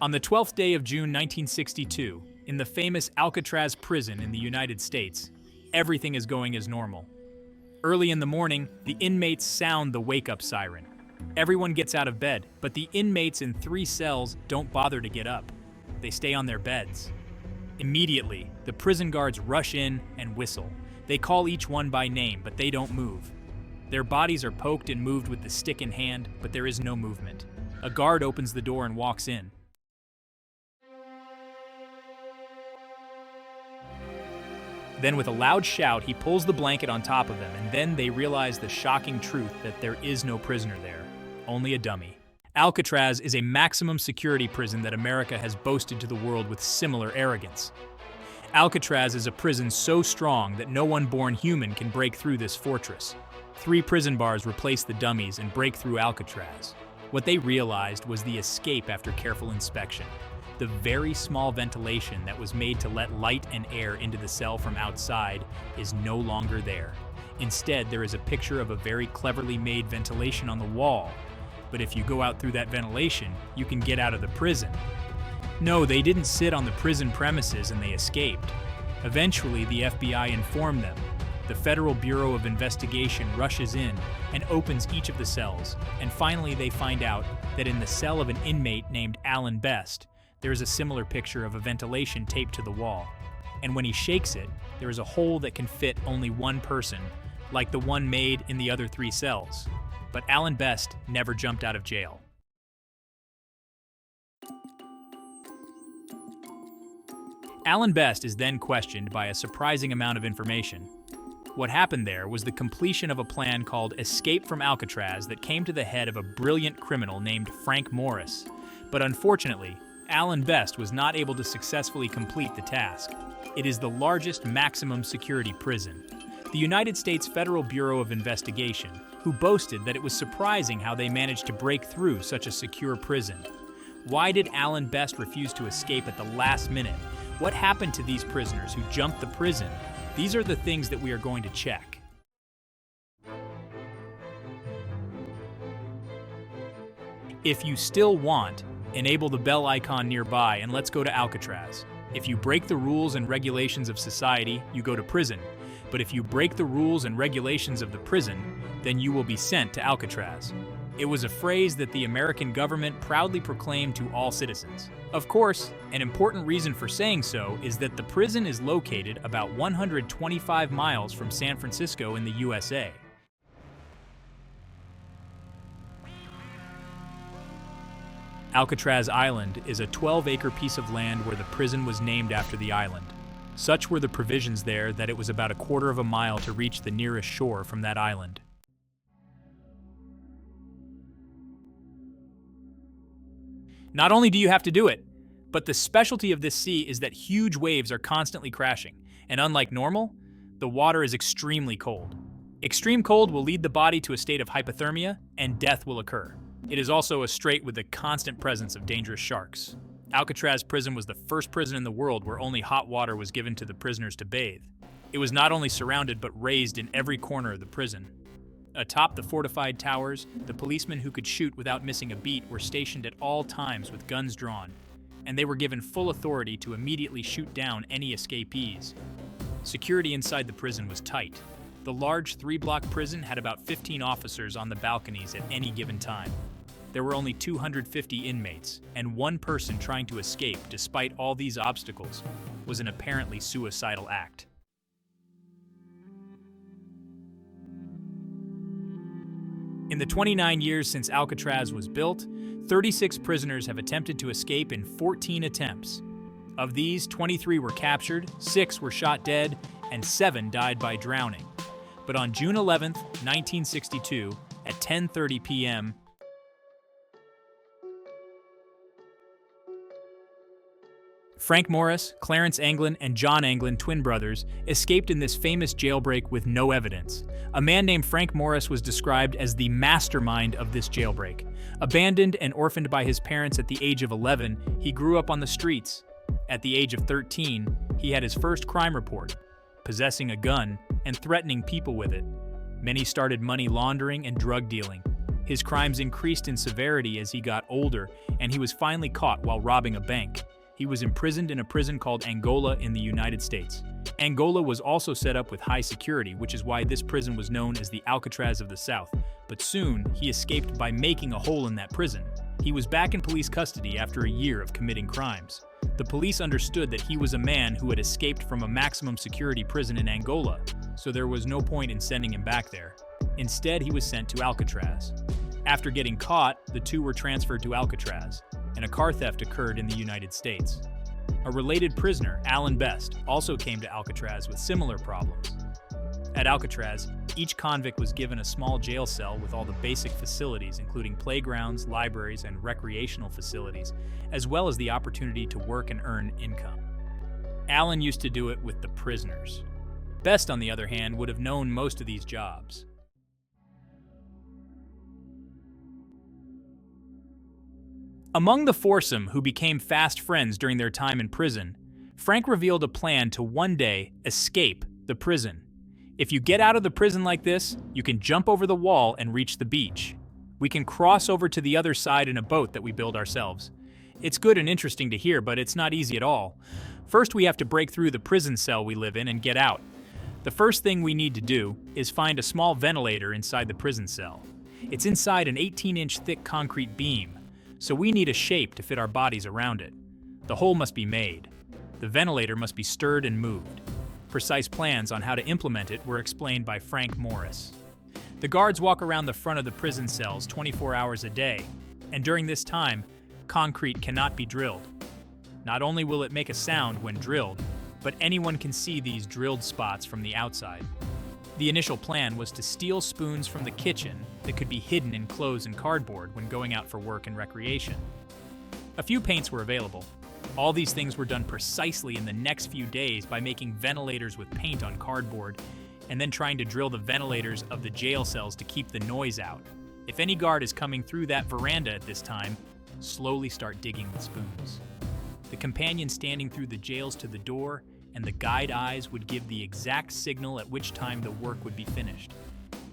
On the 12th day of June 1962, in the famous Alcatraz prison in the United States, everything is going as normal. Early in the morning, the inmates sound the wake-up siren. Everyone gets out of bed, but the inmates in 3 cells don't bother to get up. They stay on their beds. Immediately, the prison guards rush in and whistle. They call each one by name, but they don't move. Their bodies are poked and moved with the stick in hand, but there is no movement. A guard opens the door and walks in. Then with a loud shout, he pulls the blanket on top of them, and then they realize the shocking truth that there is no prisoner there, only a dummy. Alcatraz is a maximum security prison that America has boasted to the world with similar arrogance. Alcatraz is a prison so strong that no unborn human can break through this fortress. 3 prison bars replace the dummies and break through Alcatraz. What they realized was the escape after careful inspection. The very small ventilation that was made to let light and air into the cell from outside is no longer there. Instead, there is a picture of a very cleverly made ventilation on the wall. But if you go out through that ventilation, you can get out of the prison. No, they didn't sit on the prison premises and they escaped. Eventually, the FBI informed them. The Federal Bureau of Investigation rushes in and opens each of the cells, and finally they find out that in the cell of an inmate named Alan Best, there is a similar picture of a ventilation taped to the wall. And when he shakes it, there is a hole that can fit only one person, like the one made in the other 3 cells. But Alan Best never jumped out of jail. Alan Best is then questioned by a surprising amount of information. What happened there was the completion of a plan called Escape from Alcatraz that came to the head of a brilliant criminal named Frank Morris. But unfortunately, Alan Best was not able to successfully complete the task. It is the largest maximum security prison. The United States Federal Bureau of Investigation, who boasted that it was surprising how they managed to break through such a secure prison. Why did Alan Best refuse to escape at the last minute? What happened to these prisoners who jumped the prison? These are the things that we are going to check. If you still want, enable the bell icon nearby and let's go to Alcatraz. If you break the rules and regulations of society, you go to prison. But if you break the rules and regulations of the prison, then you will be sent to Alcatraz. It was a phrase that the American government proudly proclaimed to all citizens. Of course, an important reason for saying so is that the prison is located about 125 miles from San Francisco in the USA. Alcatraz Island is a 12-acre piece of land where the prison was named after the island. Such were the provisions there that it was about a quarter of a mile to reach the nearest shore from that island. Not only do you have to do it, but the specialty of this sea is that huge waves are constantly crashing, and unlike normal, the water is extremely cold. Extreme cold will lead the body to a state of hypothermia, and death will occur. It is also a strait with the constant presence of dangerous sharks. Alcatraz prison was the first prison in the world where only hot water was given to the prisoners to bathe. It was not only surrounded but raised in every corner of the prison. Atop the fortified towers, the policemen who could shoot without missing a beat were stationed at all times with guns drawn, and they were given full authority to immediately shoot down any escapees. Security inside the prison was tight. The large 3-block prison had about 15 officers on the balconies at any given time. There were only 250 inmates, and one person trying to escape despite all these obstacles was an apparently suicidal act. In the 29 years since Alcatraz was built, 36 prisoners have attempted to escape in 14 attempts. Of these, 23 were captured, 6 were shot dead, and 7 died by drowning. But on June 11, 1962, at 10:30 p.m., Frank Morris, Clarence Anglin, and John Anglin, twin brothers, escaped in this famous jailbreak with no evidence. A man named Frank Morris was described as the mastermind of this jailbreak. Abandoned and orphaned by his parents at the age of 11, he grew up on the streets. At the age of 13, he had his first crime report, possessing a gun and threatening people with it. Many started money laundering and drug dealing. His crimes increased in severity as he got older, and he was finally caught while robbing a bank. He was imprisoned in a prison called Angola in the United States. Angola was also set up with high security, which is why this prison was known as the Alcatraz of the South. But soon, he escaped by making a hole in that prison. He was back in police custody after a year of committing crimes. The police understood that he was a man who had escaped from a maximum security prison in Angola, so there was no point in sending him back there. Instead, he was sent to Alcatraz. After getting caught, the two were transferred to Alcatraz, and a car theft occurred in the United States. A related prisoner, Alan Best, also came to Alcatraz with similar problems. At Alcatraz, each convict was given a small jail cell with all the basic facilities, including playgrounds, libraries, and recreational facilities, as well as the opportunity to work and earn income. Alan used to do it with the prisoners. Best, on the other hand, would have known most of these jobs. Among the foursome who became fast friends during their time in prison, Frank revealed a plan to one day escape the prison. If you get out of the prison like this, you can jump over the wall and reach the beach. We can cross over to the other side in a boat that we build ourselves. It's good and interesting to hear, but it's not easy at all. First, we have to break through the prison cell we live in and get out. The first thing we need to do is find a small ventilator inside the prison cell. It's inside an 18-inch thick concrete beam, so we need a shape to fit our bodies around it. The hole must be made. The ventilator must be stirred and moved. Precise plans on how to implement it were explained by Frank Morris. The guards walk around the front of the prison cells 24 hours a day, and during this time, concrete cannot be drilled. Not only will it make a sound when drilled, but anyone can see these drilled spots from the outside. The initial plan was to steal spoons from the kitchen that could be hidden in clothes and cardboard when going out for work and recreation. A few paints were available. All these things were done precisely in the next few days by making ventilators with paint on cardboard and then trying to drill the ventilators of the jail cells to keep the noise out. If any guard is coming through that veranda at this time, slowly start digging with spoons. The companion standing through the jails to the door and the guide eyes would give the exact signal at which time the work would be finished,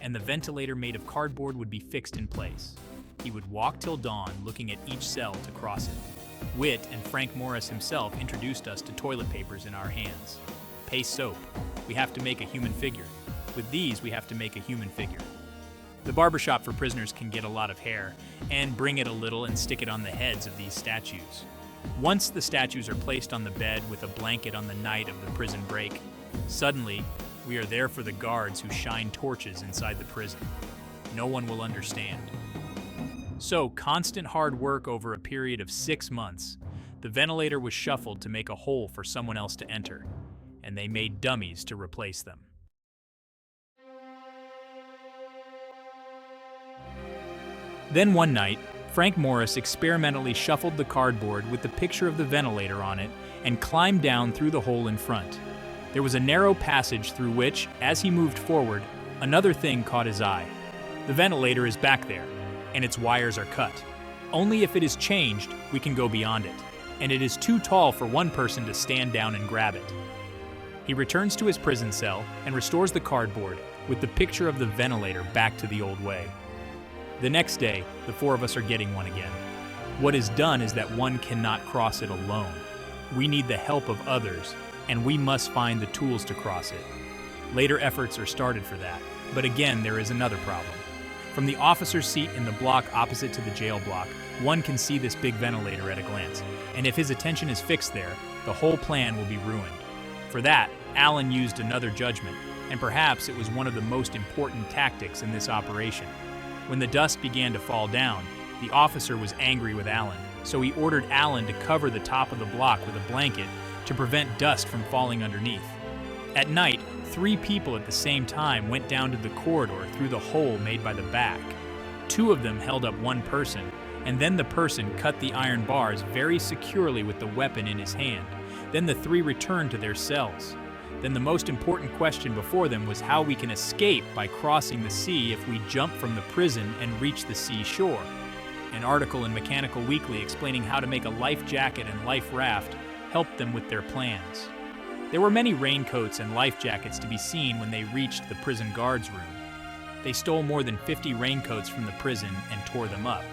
and the ventilator made of cardboard would be fixed in place. He would walk till dawn looking at each cell to cross it. Witt and Frank Morris himself introduced us to toilet papers in our hands. Paste soap. We have to make a human figure. With these, we have to make a human figure. The barbershop for prisoners can get a lot of hair, and bring it a little and stick it on the heads of these statues. Once the statues are placed on the bed with a blanket on the night of the prison break, suddenly, we are there for the guards who shine torches inside the prison. No one will understand. So, constant hard work over a period of 6 months, the ventilator was shuffled to make a hole for someone else to enter, and they made dummies to replace them. Then one night, Frank Morris experimentally shuffled the cardboard with the picture of the ventilator on it and climbed down through the hole in front. There was a narrow passage through which, as he moved forward, another thing caught his eye. The ventilator is back there, and its wires are cut. Only if it is changed, we can go beyond it, and it is too tall for one person to stand down and grab it. He returns to his prison cell and restores the cardboard with the picture of the ventilator back to the old way. The next day, the four of us are getting one again. What is done is that one cannot cross it alone. We need the help of others, and we must find the tools to cross it. Later efforts are started for that, but again there is another problem. From the officer's seat in the block opposite to the jail block, one can see this big ventilator at a glance, and if his attention is fixed there, the whole plan will be ruined. For that, Alan used another judgment, and perhaps it was one of the most important tactics in this operation. When the dust began to fall down, the officer was angry with Alan, so he ordered Alan to cover the top of the block with a blanket to prevent dust from falling underneath. At night, 3 people at the same time went down to the corridor through the hole made by the back. 2 of them held up one person, and then the person cut the iron bars very securely with the weapon in his hand. Then the 3 returned to their cells. Then the most important question before them was how we can escape by crossing the sea if we jump from the prison and reach the seashore. An article in Mechanical Weekly explaining how to make a life jacket and life raft helped them with their plans. There were many raincoats and life jackets to be seen when they reached the prison guard's room. They stole more than 50 raincoats from the prison and tore them up.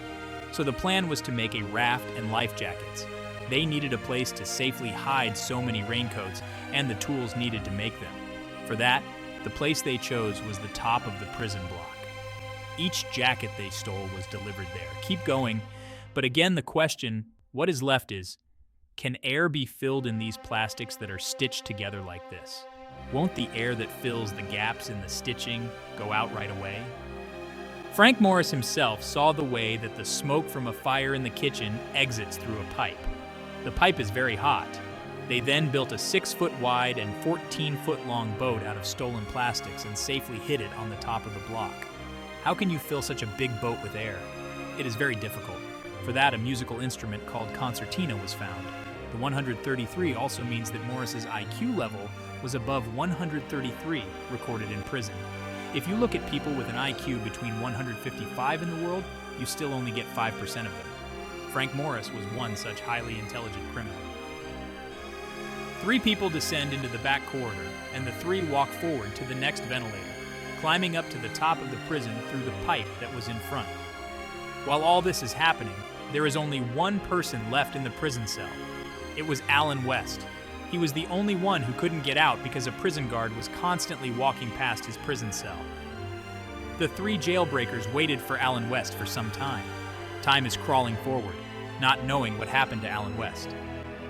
So the plan was to make a raft and life jackets. They needed a place to safely hide so many raincoats and the tools needed to make them. For that, the place they chose was the top of the prison block. Each jacket they stole was delivered there. Keep going, but again the question, what is left is, can air be filled in these plastics that are stitched together like this? Won't the air that fills the gaps in the stitching go out right away? Frank Morris himself saw the way that the smoke from a fire in the kitchen exits through a pipe. The pipe is very hot. They then built a 6-foot wide and 14-foot long boat out of stolen plastics and safely hid it on the top of the block. How can you fill such a big boat with air? It is very difficult. For that, a musical instrument called concertina was found. The 133 also means that Morris's IQ level was above 133 recorded in prison. If you look at people with an IQ between 155 in the world, you still only get 5% of them. Frank Morris was one such highly intelligent criminal. 3 people descend into the back corridor, and the 3 walk forward to the next ventilator, climbing up to the top of the prison through the pipe that was in front. While all this is happening, there is only one person left in the prison cell. It was Alan West. He was the only one who couldn't get out because a prison guard was constantly walking past his prison cell. The 3 jailbreakers waited for Alan West for some time. Time is crawling forward, not knowing what happened to Alan West.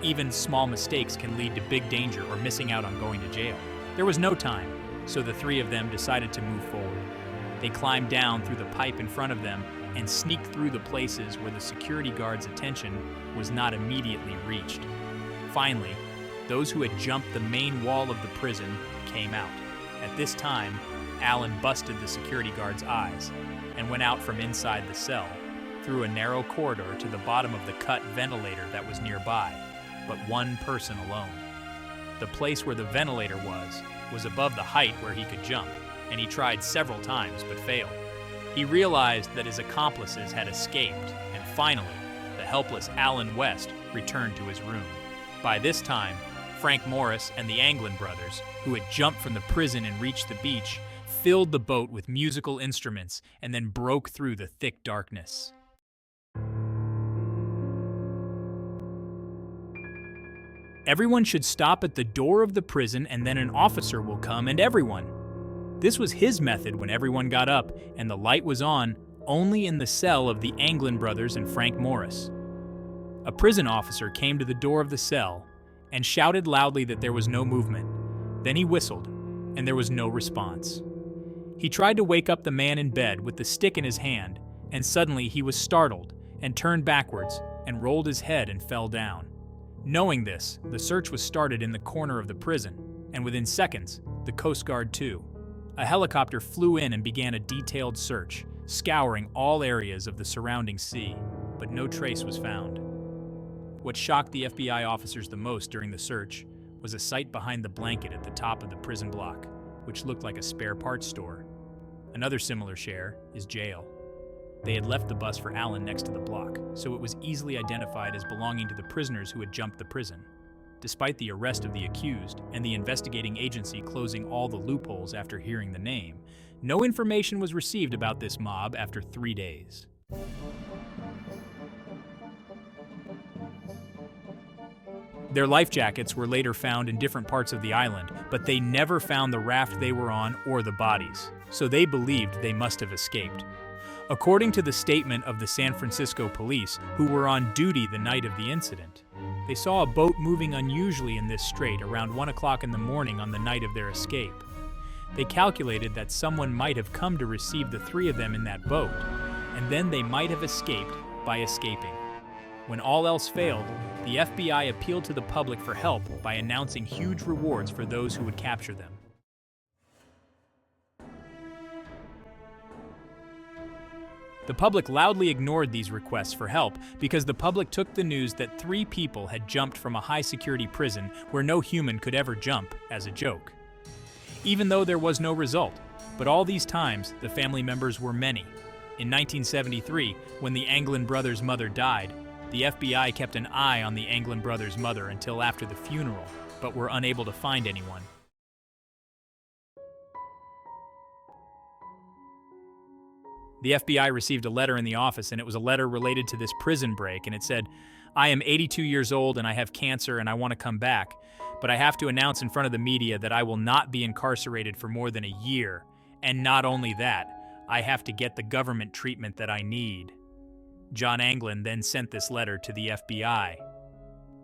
Even small mistakes can lead to big danger or missing out on going to jail. There was no time, so the 3 of them decided to move forward. They climbed down through the pipe in front of them and sneaked through the places where the security guard's attention was not immediately reached. Finally, those who had jumped the main wall of the prison came out. At this time, Alan busted the security guard's eyes and went out from inside the cell, through a narrow corridor to the bottom of the cut ventilator that was nearby, but one person alone. The place where the ventilator was above the height where he could jump, and he tried several times but failed. He realized that his accomplices had escaped, and finally, the helpless Alan West returned to his room. By this time, Frank Morris and the Anglin brothers, who had jumped from the prison and reached the beach, filled the boat with musical instruments and then broke through the thick darkness. Everyone should stop at the door of the prison and then an officer will come and everyone. This was his method when everyone got up and the light was on only in the cell of the Anglin brothers and Frank Morris. A prison officer came to the door of the cell and shouted loudly that there was no movement. Then he whistled, and there was no response. He tried to wake up the man in bed with the stick in his hand, and suddenly he was startled and turned backwards and rolled his head and fell down. Knowing this, the search was started in the corner of the prison, and within seconds, the Coast Guard too. A helicopter flew in and began a detailed search, scouring all areas of the surrounding sea, but no trace was found. What shocked the FBI officers the most during the search was a sight behind the blanket at the top of the prison block, which looked like a spare parts store. Another similar share is jail. They had left the bus for Alan next to the block, so it was easily identified as belonging to the prisoners who had jumped the prison. Despite the arrest of the accused and the investigating agency closing all the loopholes after hearing the name, no information was received about this mob after 3 days. Their life jackets were later found in different parts of the island, but they never found the raft they were on or the bodies, so they believed they must have escaped. According to the statement of the San Francisco police, who were on duty the night of the incident, they saw a boat moving unusually in this strait around 1 o'clock in the morning on the night of their escape. They calculated that someone might have come to receive the 3 of them in that boat, and then they might have escaped by escaping. When all else failed, the FBI appealed to the public for help by announcing huge rewards for those who would capture them. The public loudly ignored these requests for help because the public took the news that 3 people had jumped from a high-security prison where no human could ever jump as a joke. Even though there was no result, but all these times the family members were many. In 1973, when the Anglin brothers' mother died, the FBI kept an eye on the Anglin brothers' mother until after the funeral, but were unable to find anyone. The FBI received a letter in the office, and it was a letter related to this prison break, and it said, "I am 82 years old and I have cancer and I want to come back, but I have to announce in front of the media that I will not be incarcerated for more than a year. And not only that, I have to get the government treatment that I need." John Anglin then sent this letter to the FBI.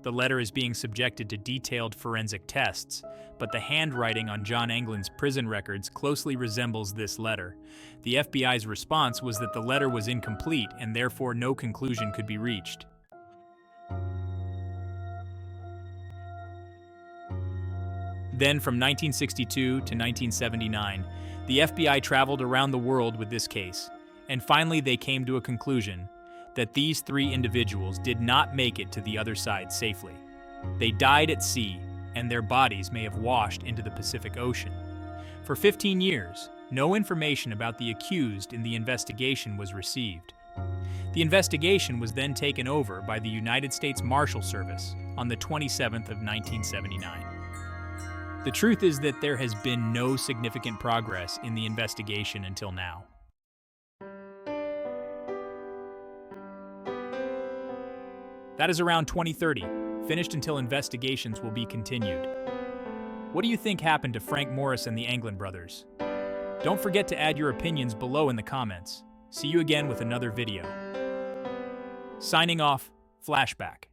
The letter is being subjected to detailed forensic tests, but the handwriting on John Anglin's prison records closely resembles this letter. The FBI's response was that the letter was incomplete and therefore no conclusion could be reached. Then, from 1962 to 1979, the FBI traveled around the world with this case, and finally they came to a conclusion that these three individuals did not make it to the other side safely. They died at sea, and their bodies may have washed into the Pacific Ocean. For 15 years, no information about the accused in the investigation was received. The investigation was then taken over by the United States Marshal Service on the 27th of 1979. The truth is that there has been no significant progress in the investigation until now. That is around 2030, finished until investigations will be continued. What do you think happened to Frank Morris and the Anglin brothers? Don't forget to add your opinions below in the comments. See you again with another video. Signing off, Flashback.